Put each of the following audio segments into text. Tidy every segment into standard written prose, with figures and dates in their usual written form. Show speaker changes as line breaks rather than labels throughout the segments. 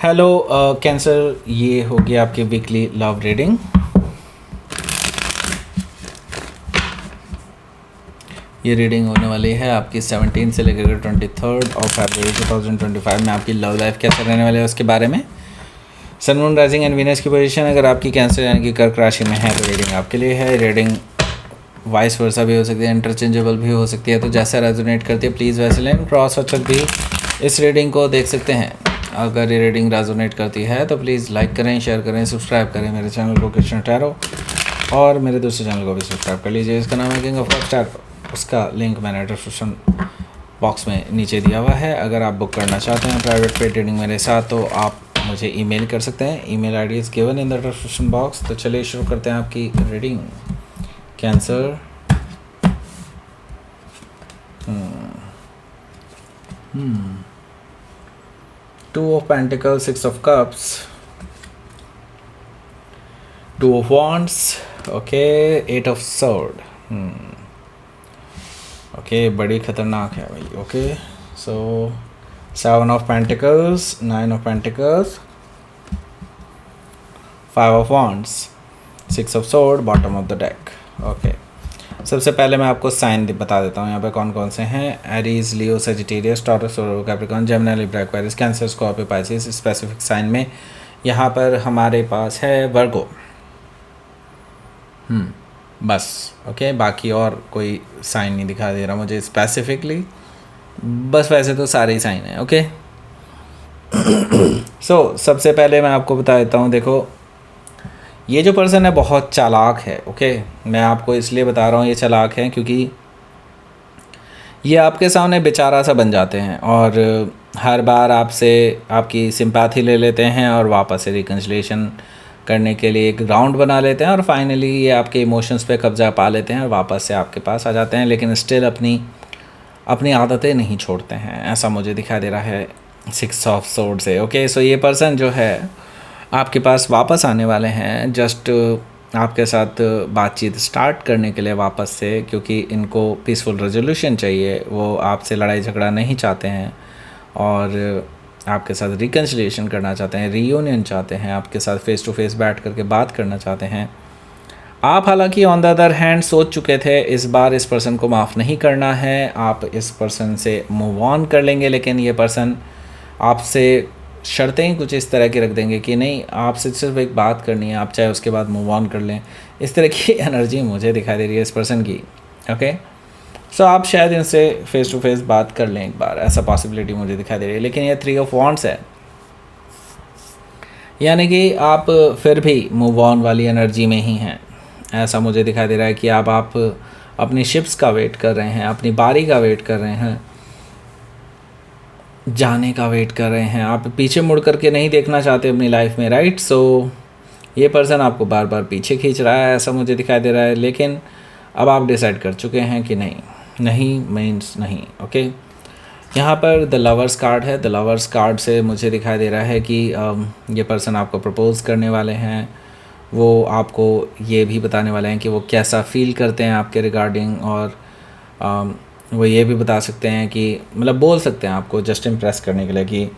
Hello cancer, ये हो गया आपकी वीकली लव रीडिंग। ये रीडिंग होने वाली है आपकी 17 से लेकर 23 और फरवरी 2025 में आपकी लव लाइफ कैसे रहने वाले है उसके बारे में। सन, मून, राइजिंग एंड वीनस की पोजीशन अगर आपकी कैंसर यानी कि कर्क राशि में है तो रीडिंग आपके लिए है। रीडिंग वाइस वर्सा भी हो सकती है, इंटरचेंजेबल भी हो सकती है, तो जैसा रेजोनेट करती है प्लीज़ वैसे लें। क्रॉस वाचक भी इस रीडिंग को देख सकते हैं। अगर ये रीडिंग रेजोनेट करती है तो प्लीज़ लाइक करें, शेयर करें, सब्सक्राइब करें मेरे चैनल को कृष्ण टैरो, और मेरे दूसरे चैनल को भी सब्सक्राइब कर लीजिए। इसका नाम है किंग ऑफ स्टार, उसका लिंक मैंने डिस्क्रिप्शन बॉक्स में नीचे दिया हुआ है। अगर आप बुक करना चाहते हैं प्राइवेट पेड रीडिंग मेरे साथ तो आप मुझे ईमेल कर सकते हैं। Email ID is given in the description box. तो चलिए शुरू करते हैं आपकी reading. Cancer, Two of Pentacles, Six of Cups, Two of Wands, okay, Eight of Sword, okay, बड़ी खतरनाक है भाई। Okay, so Seven of Pentacles, Nine of Pentacles, Five of Wands, Six of Sword, bottom of the deck। Okay, सबसे पहले मैं आपको sign बता देता हूँ यहाँ पे कौन कौन से हैं। Aries, Leo, Sagittarius, Taurus, Capricorn, Gemini, Libra, Aquarius, Cancer, Scorpio, Pisces. Specific sign में यहाँ पर हमारे पास है वर्गो। बस ओके, बाकी और कोई साइन नहीं दिखा दे रहा मुझे स्पेसिफिकली, बस वैसे तो सारे ही साइन हैं। ओके, सो सबसे पहले मैं आपको बता देता हूँ, देखो ये जो पर्सन है बहुत चालाक है। ओके, मैं आपको इसलिए बता रहा हूँ ये चालाक है क्योंकि ये आपके सामने बेचारा सा बन जाते हैं और हर बार आपसे आपकी सिंपैथी ले लेते हैं और वापस से रिकन्सिलेशन करने के लिए एक राउंड बना लेते हैं और फाइनली ये आपके इमोशंस पे कब्जा पा लेते हैं और वापस से आपके पास आ जाते हैं, लेकिन स्टिल अपनी आदतें नहीं छोड़ते हैं, ऐसा मुझे दिखाई दे रहा है सिक्स ऑफ सोर्ड से। ओके, सो ये पर्सन जो है आपके पास वापस आने वाले हैं जस्ट आपके साथ बातचीत स्टार्ट करने के लिए वापस से, क्योंकि इनको पीसफुल रेजोल्यूशन चाहिए। वो आपसे लड़ाई झगड़ा नहीं चाहते हैं और आपके साथ रिकन्सिलिएशन करना चाहते हैं, रीयूनियन चाहते हैं, आपके साथ फेस टू फेस बैठ करके बात करना चाहते हैं। आप हालांकि ऑन द अदर हैंड सोच चुके थे इस बार इस पर्सन को माफ़ नहीं करना है, आप इस पर्सन से मूव ऑन कर लेंगे, लेकिन ये पर्सन आपसे शर्तें ही कुछ इस तरह की रख देंगे कि नहीं, आपसे सिर्फ एक बात करनी है, आप चाहे उसके बाद मूव ऑन कर लें। इस तरह की एनर्जी मुझे दिखाई दे रही है इस पर्सन की। ओके, सो आप शायद इनसे फेस टू फेस बात कर लें एक बार, ऐसा पॉसिबिलिटी मुझे दिखाई दे रही है। लेकिन ये थ्री ऑफ वॉन्ड्स है, यानी कि आप फिर भी मूव ऑन वाली एनर्जी में ही हैं, ऐसा मुझे दिखाई दे रहा है कि आप अपनी शिप्स का वेट कर रहे हैं, अपनी बारी का वेट कर रहे हैं, जाने का वेट कर रहे हैं। आप पीछे मुड़ करके नहीं देखना चाहते अपनी लाइफ में, राइट। सो ये पर्सन आपको बार बार पीछे खींच रहा है, ऐसा मुझे दिखाई दे रहा है, लेकिन अब आप डिसाइड कर चुके हैं कि नहीं मीन्स नहीं। ओके, यहाँ पर द लवर्स कार्ड है। द लवर्स कार्ड से मुझे दिखाई दे रहा है कि ये पर्सन आपको प्रपोज करने वाले हैं। वो आपको ये भी बताने वाले हैं कि वो कैसा फील करते हैं आपके रिगार्डिंग, और वो ये भी बता सकते हैं कि मतलब बोल सकते हैं आपको जस्ट इम्प्रेस करने के लिए कि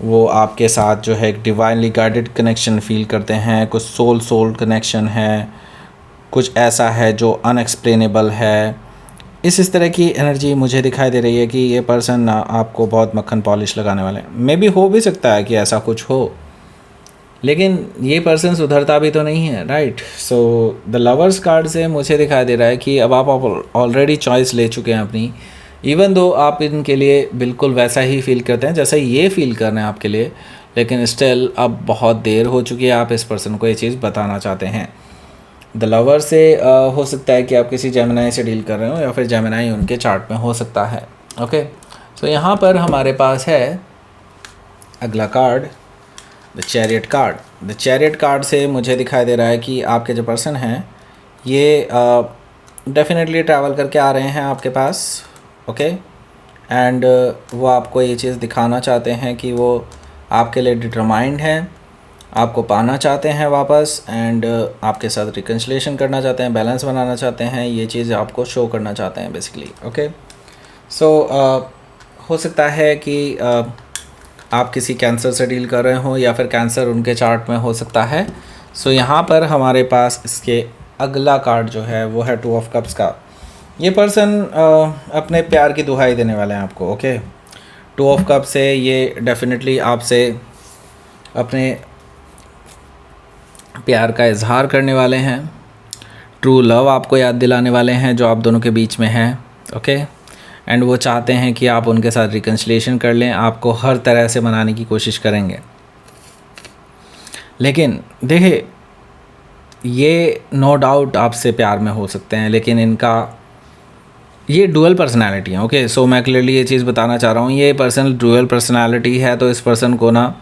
वो आपके साथ जो है एक डिवाइनली गाइडेड कनेक्शन फील करते हैं, कुछ सोल कनेक्शन है, कुछ ऐसा है जो अनएक्सप्लेनेबल है। इस तरह की एनर्जी मुझे दिखाई दे रही है कि ये पर्सन आपको बहुत मक्खन पॉलिश लगाने वाले हैं। मे भी हो भी सकता है कि ऐसा कुछ हो, लेकिन ये पर्सन सुधरता भी तो नहीं है, right. So the lovers card से मुझे दिखाई दे रहा है कि अब आप ऑलरेडी चॉइस ले चुके हैं अपनी, इवन दो आप इनके लिए बिल्कुल वैसा ही फील करते हैं जैसा ये फील कर रहे हैं आपके लिए, लेकिन स्टिल अब बहुत देर हो चुकी है, आप इस पर्सन को ये चीज़ बताना चाहते हैं। द लवर से हो सकता है कि आप किसी जेमिनी से डील कर रहे हो या फिर जेमिनी उनके चार्ट में हो सकता है। ओके, सो यहाँ पर हमारे पास है अगला card the chariot card. The chariot card से मुझे दिखाई दे रहा है कि आपके जो पर्सन हैं ये डेफिनेटली ट्रैवल करके आ रहे हैं आपके पास। ओके, एंड वो आपको ये चीज़ दिखाना चाहते हैं कि वो आपके लिए डिटरमाइंड हैं, आपको पाना चाहते हैं वापस, एंड आपके साथ रिकन्सिलेशन करना चाहते हैं, बैलेंस बनाना चाहते हैं, ये चीज़ आपको शो करना चाहते हैं बेसिकली। ओके, सो हो सकता है कि आप किसी कैंसर से डील कर रहे हो या फिर कैंसर उनके चार्ट में हो सकता है। सो यहाँ पर हमारे पास इसके अगला कार्ड जो है वो है 2 ऑफ कप्स का। ये पर्सन अपने प्यार की दुहाई देने वाले हैं आपको। ओके, 2 ऑफ कप से ये डेफिनेटली आपसे अपने प्यार का इजहार करने वाले हैं। ट्रू लव आपको याद दिलाने वाले हैं जो आप दोनों के बीच में है। ओके, एंड वो चाहते हैं कि आप उनके साथ रिकन्सिलिएशन कर लें, आपको हर तरह से मनाने की कोशिश करेंगे। लेकिन देखिए, ये नो डाउट आपसे प्यार में हो सकते हैं, लेकिन इनका ये डुअल पर्सनालिटी है। ओके, सो मैं क्लियरली ये चीज़ बताना चाह रहा हूँ, ये पर्सन डुअल पर्सनालिटी है, तो इस पर्सन को ना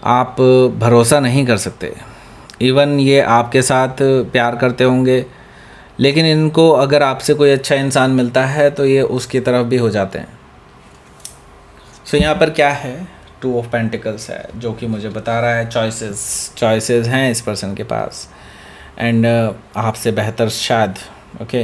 आप भरोसा नहीं कर सकते। इवन ये आपके साथ प्यार करते होंगे, लेकिन इनको अगर आपसे कोई अच्छा इंसान मिलता है तो ये उसकी तरफ भी हो जाते हैं। सो यहाँ पर क्या है, 2 ऑफ पेंटिकल्स है जो कि मुझे बता रहा है चॉइसेस हैं इस पर्सन के पास, एंड आपसे बेहतर शायद। ओके,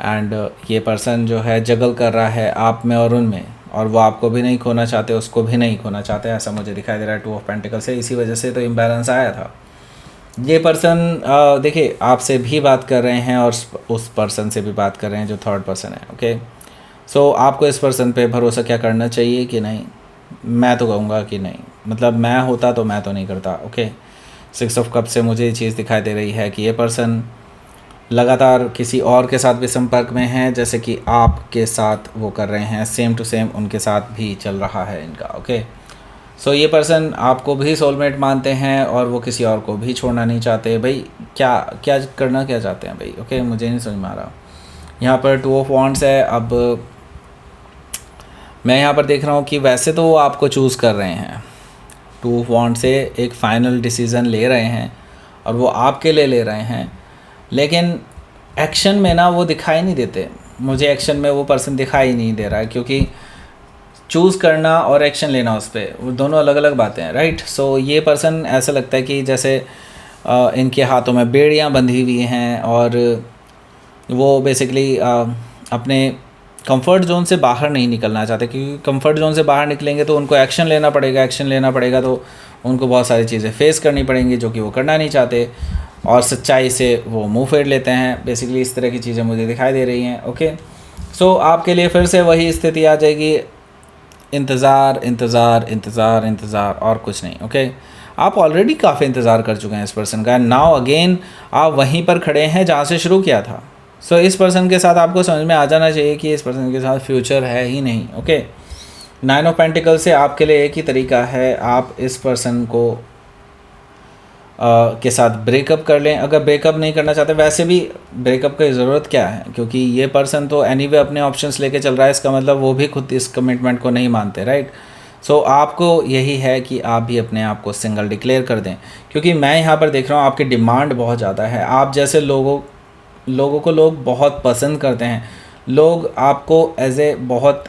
एंड ये पर्सन जो है जगल कर रहा है आप में और उनमें, और वो आपको भी नहीं खोना चाहते, उसको भी नहीं खोना चाहते, ऐसा मुझे दिखाई दे रहा है 2 ऑफ पेंटिकल्स से। इसी वजह से तो इम्बैलेंस आया था। ये पर्सन देखिए आपसे भी बात कर रहे हैं और उस पर्सन से भी बात कर रहे हैं जो थर्ड पर्सन है। ओके, सो आपको इस पर्सन पे भरोसा क्या करना चाहिए कि नहीं? मैं तो कहूँगा कि नहीं, मतलब मैं होता तो मैं तो नहीं करता। ओके, 6 ऑफ कप से मुझे ये चीज़ दिखाई दे रही है कि ये पर्सन लगातार किसी और के साथ भी संपर्क में है, जैसे कि आपके साथ वो कर रहे हैं, सेम टू सेम उनके साथ भी चल रहा है इनका। ओके, सो ये पर्सन आपको भी सोलमेट मानते हैं और वो किसी और को भी छोड़ना नहीं चाहते। भाई क्या क्या करना क्या चाहते हैं भाई? ओके, मुझे नहीं समझ में आ रहा। यहाँ पर 2 ऑफ वॉन्ड्स है। अब मैं यहाँ पर देख रहा हूँ कि वैसे तो वो आपको चूज़ कर रहे हैं, 2 ऑफ वॉन्ड से एक फ़ाइनल डिसीज़न ले रहे हैं और वो आपके लिए ले रहे हैं, लेकिन एक्शन में ना वो दिखाई नहीं देते। मुझे एक्शन में वो पर्सन दिखाई नहीं दे रहा है, क्योंकि चूज़ करना और एक्शन लेना उस पर वो दोनों अलग अलग बातें हैं, राइट। सो ये पर्सन ऐसा लगता है कि जैसे इनके हाथों में बेड़ियाँ बंधी हुई हैं और वो बेसिकली अपने कंफर्ट जोन से बाहर नहीं निकलना चाहते, क्योंकि कंफर्ट जोन से बाहर निकलेंगे तो उनको एक्शन लेना पड़ेगा तो उनको बहुत सारी चीज़ें फेस करनी पड़ेंगी जो कि वो करना नहीं चाहते, और सच्चाई से वो मुंह फेर लेते हैं। बेसिकली इस तरह की चीज़ें मुझे दिखाई दे रही हैं। ओके, सो आपके लिए फिर से वही स्थिति आ जाएगी, इंतज़ार इंतज़ार इंतज़ार इंतज़ार और कुछ नहीं। ओके, आप ऑलरेडी काफ़ी इंतज़ार कर चुके हैं इस पर्सन का। नाउ अगेन आप वहीं पर खड़े हैं जहाँ से शुरू किया था। सो इस पर्सन के साथ आपको समझ में आ जाना चाहिए कि इस पर्सन के साथ फ्यूचर है ही नहीं। ओके, 9 ऑफ पेंटिकल से आपके लिए एक ही तरीका है, आप इस पर्सन को के साथ ब्रेकअप कर लें। अगर ब्रेकअप नहीं करना चाहते, वैसे भी ब्रेकअप की ज़रूरत क्या है, क्योंकि ये पर्सन तो एनीवे अपने ऑप्शंस लेके चल रहा है, इसका मतलब वो भी खुद इस कमिटमेंट को नहीं मानते, राइट। सो आपको यही है कि आप भी अपने आप को सिंगल डिक्लेयर कर दें, क्योंकि मैं यहाँ पर देख रहा हूँ आपकी डिमांड बहुत ज़्यादा है। आप जैसे लोगों को लोग बहुत पसंद करते हैं, लोग आपको एज ए बहुत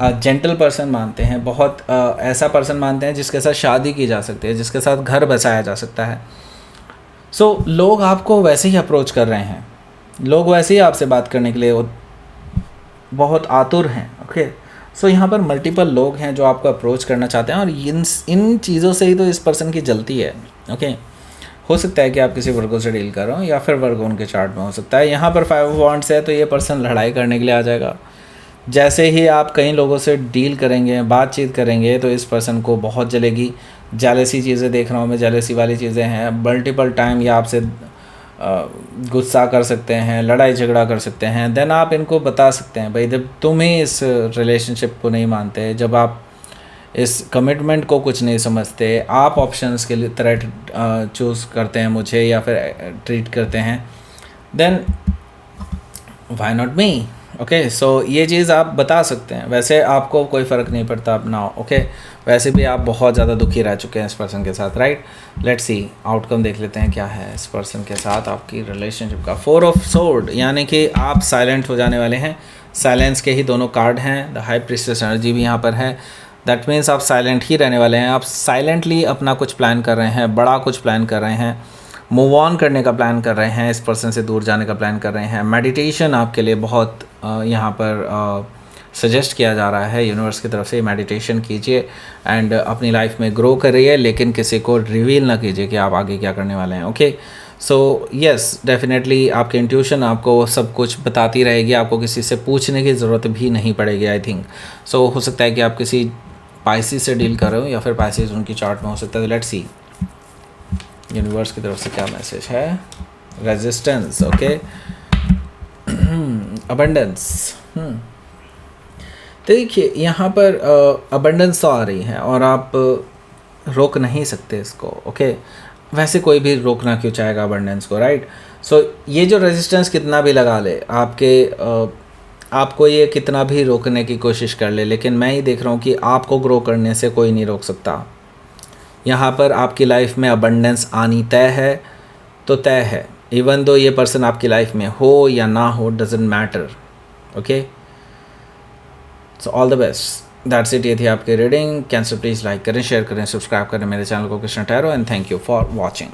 जेंटल पर्सन मानते हैं, बहुत ऐसा पर्सन मानते हैं जिसके साथ शादी की जा सकती है, जिसके साथ घर बसाया जा सकता है। सो लोग आपको वैसे ही अप्रोच कर रहे हैं, लोग वैसे ही आपसे बात करने के लिए बहुत आतुर हैं। ओके, सो यहाँ पर मल्टीपल लोग हैं जो आपको अप्रोच करना चाहते हैं, और इन चीज़ों से ही तो इस पर्सन की जलती है। ओके, हो सकता है कि आप किसी वर्गो से डील कर रहे हो, या फिर वर्गो उनके चार्ट में हो सकता है। यहाँ पर 5 ऑफ वॉन्ड्स है, तो ये पर्सन लड़ाई करने के लिए आ जाएगा। जैसे ही आप कई लोगों से डील करेंगे, बातचीत करेंगे, तो इस पर्सन को बहुत जलेगी। जेलसी चीज़ें देख रहा हूँ मैं, जेलसी वाली चीज़ें हैं। मल्टीपल टाइम ये आपसे गुस्सा कर सकते हैं, लड़ाई झगड़ा कर सकते हैं। देन आप इनको बता सकते हैं, भाई जब तुम ही इस रिलेशनशिप को नहीं मानते, जब आप इस कमिटमेंट को कुछ नहीं समझते, आप ऑप्शंस के लिए तरह चूज़ करते हैं मुझे या फिर ट्रीट करते हैं, then why not me. Okay, so ये चीज़ आप बता सकते हैं। वैसे आपको कोई फ़र्क नहीं पड़ता अपना। ओके, वैसे भी आप बहुत ज़्यादा दुखी रह चुके हैं इस पर्सन के साथ, राइट। लेट्स सी आउटकम देख लेते हैं क्या है इस पर्सन के साथ आपकी रिलेशनशिप का। 4 ऑफ सोर्ड, यानी कि आप साइलेंट हो जाने वाले हैं। साइलेंस के ही दोनों कार्ड हैं। द हाई प्रीस्टेस एनर्जी भी यहाँ पर है। दैट मीन्स आप साइलेंट ही रहने वाले हैं। आप साइलेंटली अपना कुछ प्लान कर रहे हैं, बड़ा कुछ प्लान कर रहे हैं, मूव ऑन करने का प्लान कर रहे हैं, इस पर्सन से दूर जाने का प्लान कर रहे हैं। मेडिटेशन आपके लिए बहुत यहाँ पर सजेस्ट किया जा रहा है यूनिवर्स की तरफ से, मेडिटेशन कीजिए एंड अपनी लाइफ में ग्रो करिए, लेकिन किसी को रिवील ना कीजिए कि आप आगे क्या करने वाले हैं। ओके, सो यस, डेफिनेटली आपकी इंट्यूशन आपको सब कुछ बताती रहेगी, आपको किसी से पूछने की ज़रूरत भी नहीं पड़ेगी आई थिंक। सो हो सकता है कि आप किसी पाइसिस से डील कर रहे हो या फिर पाइसिस उनकी चार्ट में हो सकता है। लेट्स सी यूनिवर्स की तरफ से क्या मैसेज है। Resistance, okay, abundance. देखिए यहाँ पर अबंडेंस तो आ रही है और आप रोक नहीं सकते इसको। ओके, वैसे कोई भी रोकना क्यों चाहेगा अबंडेंस को, राइट। सो ये जो रेजिस्टेंस कितना भी लगा ले आपको ये कितना भी रोकने की कोशिश कर ले, लेकिन मैं ही देख रहा हूँ कि आपको ग्रो करने से कोई नहीं रोक सकता। यहाँ पर आपकी लाइफ में अबंडेंस आनी तय है तो तय है, इवन दो ये पर्सन आपकी लाइफ में हो या ना हो, doesn't matter. Okay, so all the best, that's it. ये थी आपकी रीडिंग। कैंसर प्लीज़ लाइक करें, शेयर करें, सब्सक्राइब करें मेरे चैनल को Krishna tarot, and thank you for watching.